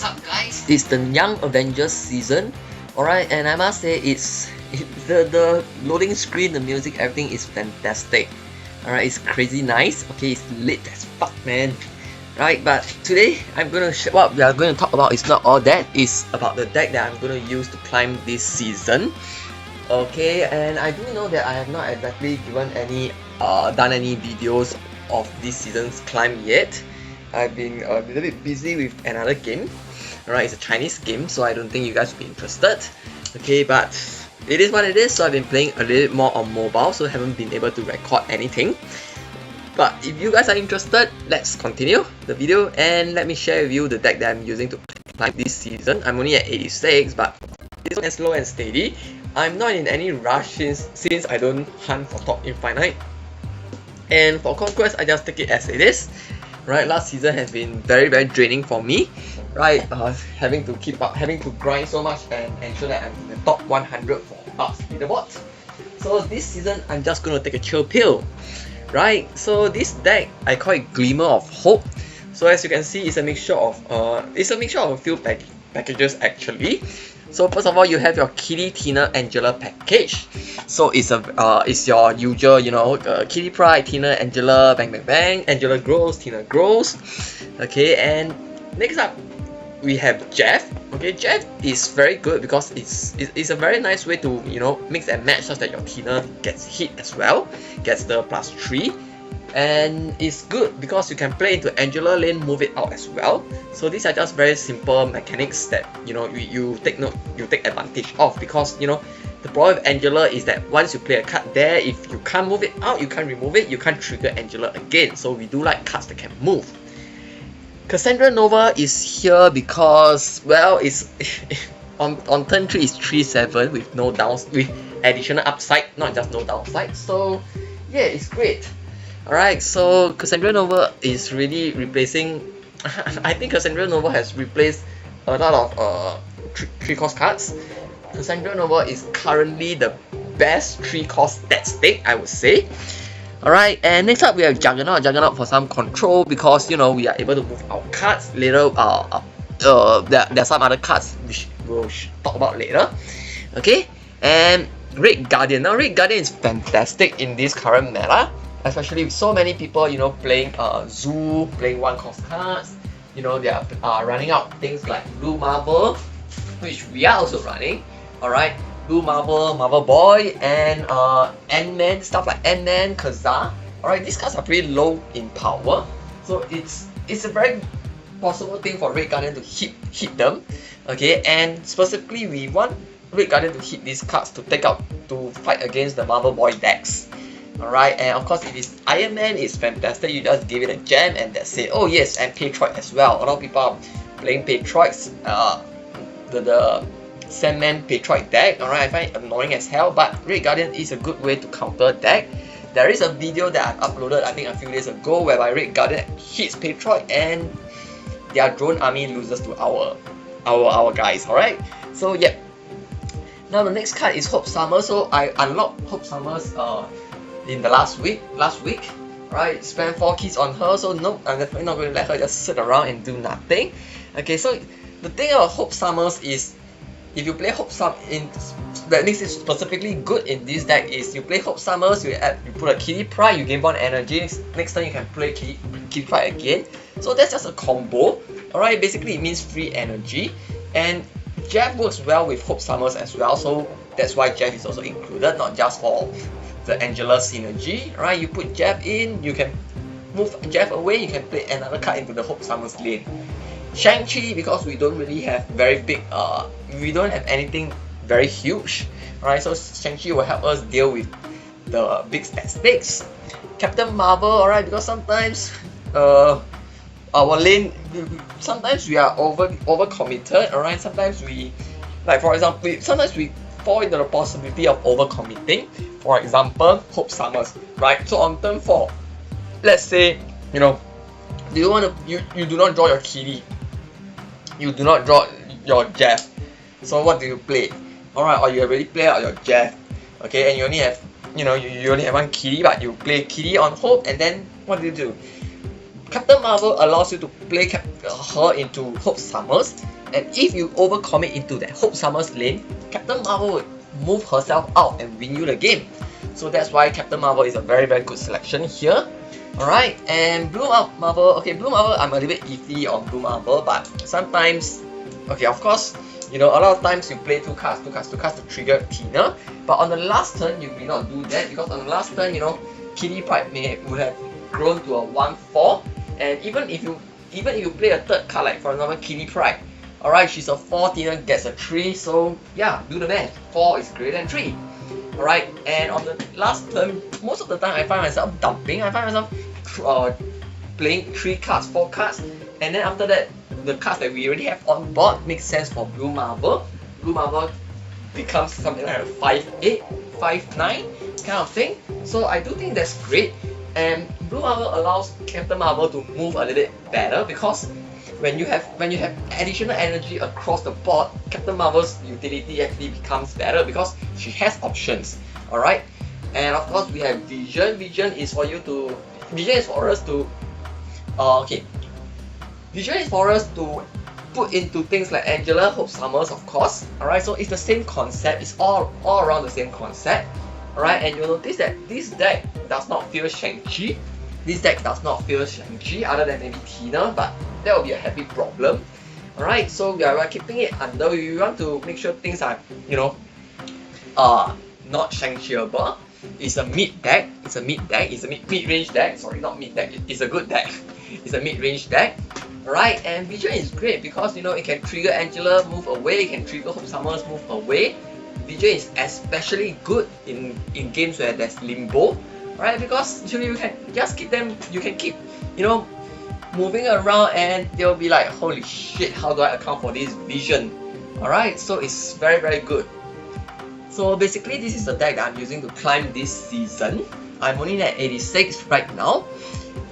What's up, guys? It's the Young Avengers season. Alright, and I must say the loading screen, the music, everything is fantastic. Alright, it's crazy nice. Okay, it's lit as fuck, man. Right, but today what we are going to talk about is not all that. It's about the deck that I'm going to use to climb this season. Okay, and I do know that I have not exactly done any videos of this season's climb yet. I've been a little bit busy with another game. Alright, it's a Chinese game, so I don't think you guys will be interested. Okay, but it is what it is. So I've been playing a little bit more on mobile, so I haven't been able to record anything. But if you guys are interested, let's continue the video and let me share with you the deck that I'm using to climb this season. I'm only at 86, but this one is slow and steady. I'm not in any rush since I don't hunt for top infinite. And for Conquest, I just take it as it is. Right, last season has been very draining for me. Right, having to grind so much and ensure that I'm in the top 100 for Bucks leaderboard. So this season, I'm just gonna take a chill pill. Right, so this deck I call it Glimmer of Hope. So as you can see, it's a mixture of a few packages actually. So first of all, you have your Kitty, Thena, Angela package. So it's your usual, you know, Kitty, Pryde, Thena, Angela, bang bang bang. Angela grows, Thena grows. Okay, and next up we have Jeff. Okay, Jeff is very good because it's a very nice way to, you know, mix and match such that your Thena gets hit as well, gets the +3. And it's good because you can play into Angela lane, move it out as well. So these are just very simple mechanics that, you know, you take advantage of, because, you know, the problem with Angela is that once you play a card there, if you can't move it out, you can't remove it, you can't trigger Angela again. So we do like cards that can move. Cassandra Nova is here because, well, it's on turn 3 is 3/7 with no with additional upside, not just no downside. So yeah, it's great. Alright, so Cassandra Nova is really replacing I think Cassandra Nova has replaced a lot of 3-cost cards. Cassandra Nova is currently the best 3-cost stat stick, I would say. Alright, and next up we have Juggernaut. Juggernaut for some control, because, you know, we are able to move our cards later. There are some other cards which we'll talk about later. Okay, and Red Guardian. Now Red Guardian is fantastic in this current meta, especially with so many people, you know, playing Zoo, playing 1-cost cards. You know, they are running out things like Blue Marble, which we are also running. Alright, Blue Marble, Marble Boy, and Ant-Man, stuff like Ant-Man, Kazaa. Alright, these cards are pretty low in power, so it's a very possible thing for Red Guardian to hit them. Okay, and specifically we want Red Guardian to hit these cards to fight against the Marble Boy decks. Alright, and of course if it's Iron Man, it's fantastic. You just give it a gem and that's it. Oh yes, and Pryde as well. A lot of people are playing Pryde, the Sandman Pryde deck. Alright, I find it annoying as hell, but Red Guardian is a good way to counter deck. There is a video that I've uploaded, I think a few days ago, whereby Red Guardian hits Pryde and their drone army loses to our guys. Alright, so yeah. Now the next card is Hope Summer. So I unlocked Hope Summers in the last week, right? Spent 4 keys on her, so no, I'm definitely not going to let her just sit around and do nothing. Okay, so the thing about Hope Summers is, if you play Hope that makes it specifically good in this deck is you play Hope Summers, you put a Kitty Pryde, you gain 1 energy. Next time you can play Kitty Pryde again. So that's just a combo. Alright, basically it means free energy, and Jeff works well with Hope Summers as well. So that's why Jeff is also included, not just for the Angela synergy. Right, you put Jeff in, you can move Jeff away, you can play another card into the Hope Summers lane. Shang-Chi, because we don't really have very big, we don't have anything very huge. Right, so Shang-Chi will help us deal with the big stakes. Captain Marvel, alright, because sometimes our lane, sometimes we are over committed. Alright, sometimes we, like for example, sometimes we fall into the possibility of overcommitting. For example, Hope Summers, right? So on turn 4, let's say, you know, you do not draw your Kitty, you do not draw your Jeff. So what do you play? Alright, or you already play out your Jeff, okay, and you only have, you know, you only have 1 Kitty, but you play Kitty on Hope, and then what do? Captain Marvel allows you to play her into Hope Summers, and if you overcommit into that Hope Summers lane, Captain Marvel would move herself out and win you the game. So that's why Captain Marvel is a very good selection here. Alright, and Blue Marvel, okay, Blue Marvel, I'm a little bit iffy on Blue Marvel, but sometimes, okay, of course, you know, a lot of times you play 2 cards to trigger Thena, but on the last turn you may not do that, because on the last turn, you know, Kitty Pryde would have grown to a 1/4, and even if you play a third card, like for example Kitty Pryde, alright, she's a 4, Thena gets a 3, so yeah, do the math, 4 is greater than 3. Alright, and on the last turn, most of the time I find myself dumping, I find myself playing 3 cards, 4 cards, and then after that, the cards that we already have on board makes sense for Blue Marvel. Blue Marvel becomes something like a 5/8, 5/9 kind of thing, so I do think that's great, and Blue Marvel allows Captain Marvel to move a little bit better, because when you have additional energy across the board, Captain Marvel's utility actually becomes better because she has options. Alright? And of course we have Vision. Vision is for us to put into things like Angela, Hope Summers, of course. Alright, so it's the same concept, it's all around the same concept. Alright, and you'll notice that this deck does not feel Shang-Chi. This deck does not feel Shang-Chi, other than maybe Thena, but that will be a happy problem. Alright, so we are keeping it under. We want to make sure things are, you know, not Shang-Chi-able. It's a mid deck. It's a mid-range deck. Sorry, not mid deck. It's a good deck. It's a mid-range deck. Alright, and Vision is great because, you know, it can trigger Angela, move away. It can trigger Hope Summers, move away. Vision is especially good in games where there's limbo. Right, because you can just keep them, you can keep, you know, moving around, and they'll be like, holy shit, how do I account for this Vision? Alright, so it's very good. So basically this is the deck that I'm using to climb this season. I'm only at 86 right now.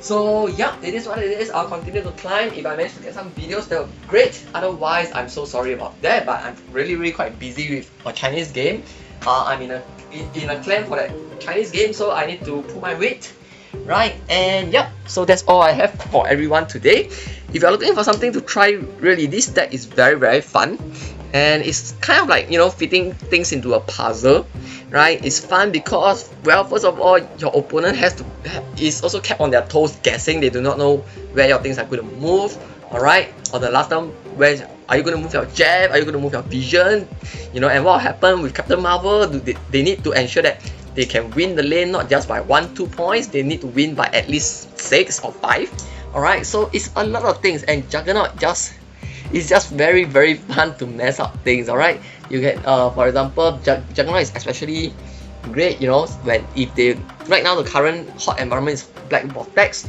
So yeah, it is what it is. I'll continue to climb. If I manage to get some videos, that would be great. Otherwise, I'm so sorry about that, but I'm really quite busy with a Chinese game. I'm in a clan for that Chinese game, so I need to pull my weight, right? And yep, so that's all I have for everyone today. If you're looking for something to try, really, this deck is very fun, and it's kind of like, you know, fitting things into a puzzle, right? It's fun because, well, first of all, your opponent is also kept on their toes guessing. They do not know where your things are going to move. Alright, or the last time, where are you going to move your jab? Are you going to move your Vision? You know, and what will happen with Captain Marvel? They need to ensure that they can win the lane not just by 1-2 points. They need to win by at least 6 or 5. Alright, so it's a lot of things, and Juggernaut is just very fun to mess up things. Alright, you get for example, Juggernaut is especially great, you know, right now the current hot environment is Black Vortex.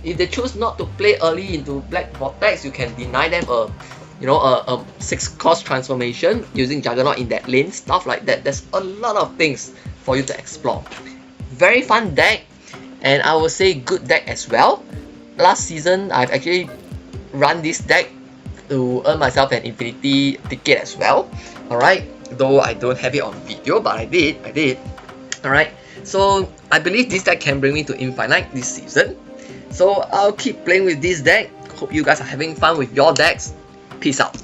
If they choose not to play early into Black Vortex, you can deny them a 6-cost transformation using Juggernaut in that lane, stuff like that. There's a lot of things for you to explore. Very fun deck, and I would say good deck as well. Last season, I've actually run this deck to earn myself an Infinity ticket as well. Alright, though I don't have it on video, but I did. Alright, so I believe this deck can bring me to Infinite this season. So I'll keep playing with this deck. Hope you guys are having fun with your decks. Peace out.